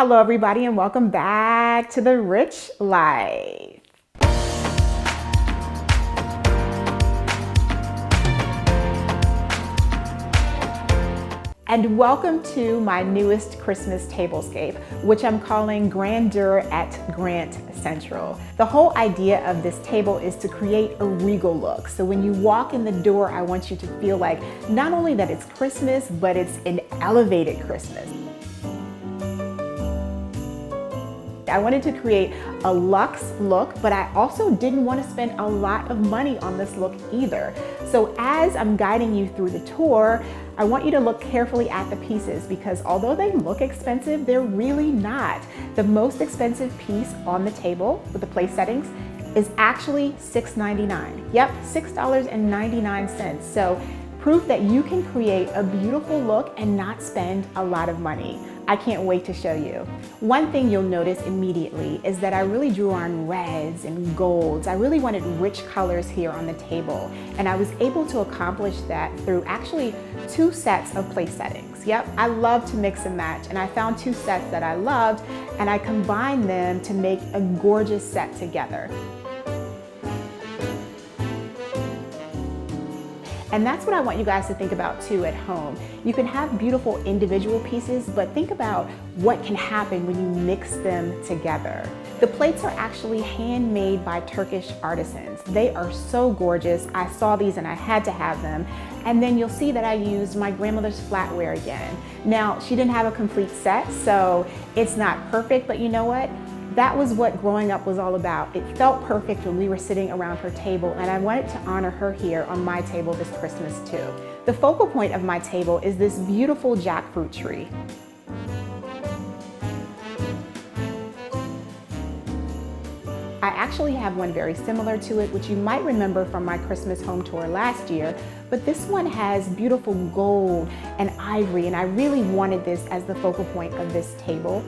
Hello everybody and welcome back to the Rich Life. And welcome to my newest Christmas tablescape, which I'm calling Grandeur at Grant Central. The whole idea of this table is to create a regal look. So when you walk in the door, I want you to feel like not only that it's Christmas, but it's an elevated Christmas. I wanted to create a luxe look, but I also didn't want to spend a lot of money on this look either. So as I'm guiding you through the tour, I want you to look carefully at the pieces because although they look expensive, they're really not. The most expensive piece on the table with the place settings is actually $6.99. Yep, $6.99. So proof that you can create a beautiful look and not spend a lot of money. I can't wait to show you. One thing you'll notice immediately is that I really drew on reds and golds. I really wanted rich colors here on the table, and I was able to accomplish that through actually 2 sets of place settings. Yep, I love to mix and match, and I found 2 sets that I loved, and I combined them to make a gorgeous set together. And that's what I want you guys to think about too at home. You can have beautiful individual pieces, but think about what can happen when you mix them together. The plates are actually handmade by Turkish artisans. They are so gorgeous. I saw these and I had to have them. And then you'll see that I used my grandmother's flatware again. Now, she didn't have a complete set, so it's not perfect, but you know what? That was what growing up was all about. It felt perfect when we were sitting around her table, and I wanted to honor her here on my table this Christmas too. The focal point of my table is this beautiful jackfruit tree. I actually have one very similar to it, which you might remember from my Christmas home tour last year, but this one has beautiful gold and ivory, and I really wanted this as the focal point of this table.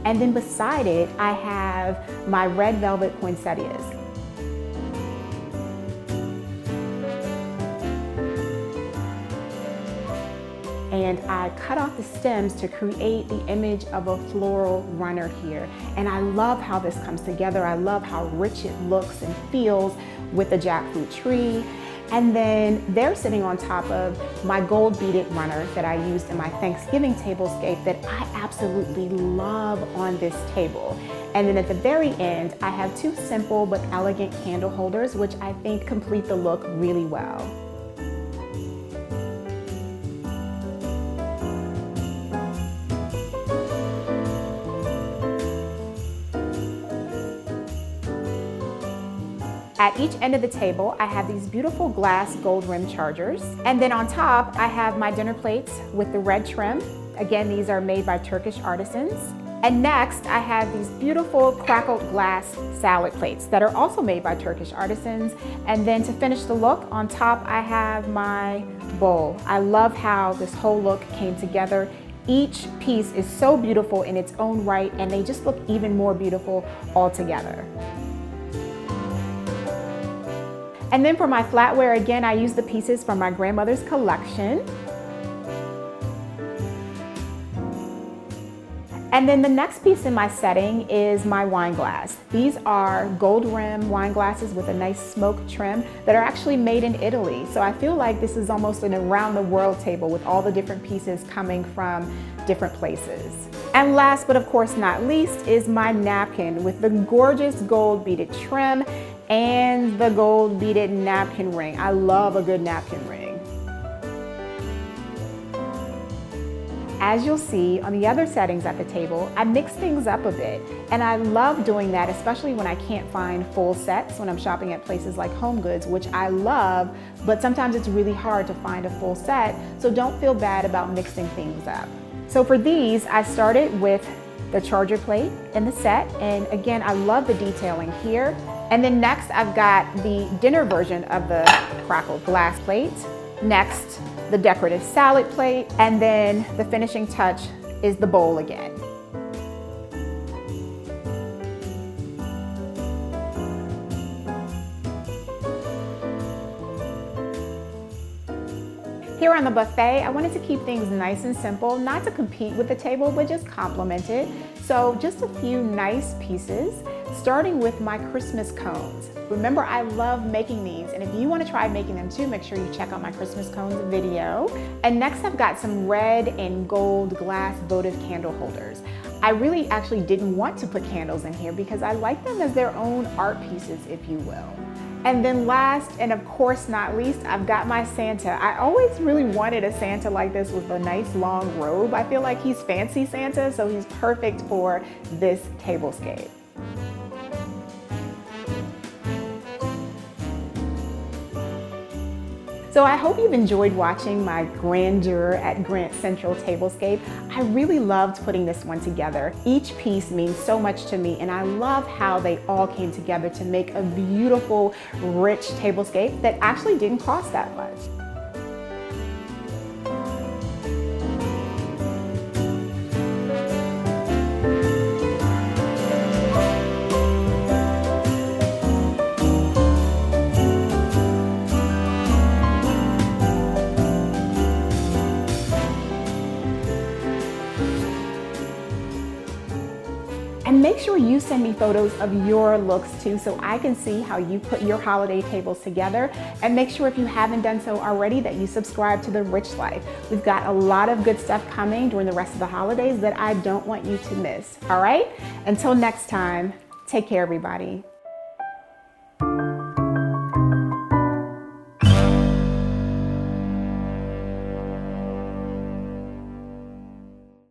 And then beside it, I have my red velvet poinsettias. And I cut off the stems to create the image of a floral runner here. And I love how this comes together. I love how rich it looks and feels with the jackfruit tree. And then they're sitting on top of my gold beaded runner that I used in my Thanksgiving tablescape that I absolutely love on this table. And then at the very end, I have 2 simple but elegant candle holders, which I think complete the look really well. At each end of the table, I have these beautiful glass gold rim chargers. And then on top, I have my dinner plates with the red trim. Again, these are made by Turkish artisans. And next, I have these beautiful crackled glass salad plates that are also made by Turkish artisans. And then to finish the look, on top, I have my bowl. I love how this whole look came together. Each piece is so beautiful in its own right, and they just look even more beautiful all together. And then for my flatware, again, I use the pieces from my grandmother's collection. And then the next piece in my setting is my wine glass. These are gold rim wine glasses with a nice smoke trim that are actually made in Italy. So I feel like this is almost an around the world table with all the different pieces coming from different places. And last but of course not least is my napkin with the gorgeous gold beaded trim and the gold beaded napkin ring. I love a good napkin ring. As you'll see on the other settings at the table, I mix things up a bit. And I love doing that, especially when I can't find full sets when I'm shopping at places like HomeGoods, which I love, but sometimes it's really hard to find a full set, so don't feel bad about mixing things up. So for these, I started with the charger plate in the set, and again, I love the detailing here. And then next, I've got the dinner version of the crackled glass plate. Next, the decorative salad plate, and then the finishing touch is the bowl again. Here Here on the buffet, I wanted to keep things nice and simple, not to compete with the table, but just complement it. So just a few nice pieces, starting with my Christmas cones. Remember, I love making these, and if you want to try making them too, make sure you check out my Christmas cones video. And next I've got some red and gold glass votive candle holders. I really actually didn't want to put candles in here because I like them as their own art pieces, if you will. And then last, and of course not least, I've got my Santa. I always really wanted a Santa like this with a nice long robe. I feel like he's fancy Santa, so he's perfect for this tablescape. So I hope you've enjoyed watching my Grandeur at Grant Central tablescape. I really loved putting this one together. Each piece means so much to me, and I love how they all came together to make a beautiful, rich tablescape that actually didn't cost that much. And make sure you send me photos of your looks too, so I can see how you put your holiday tables together. And make sure, if you haven't done so already, that you subscribe to The Rich Life. We've got a lot of good stuff coming during the rest of the holidays that I don't want you to miss. All right? Until next time, take care, everybody.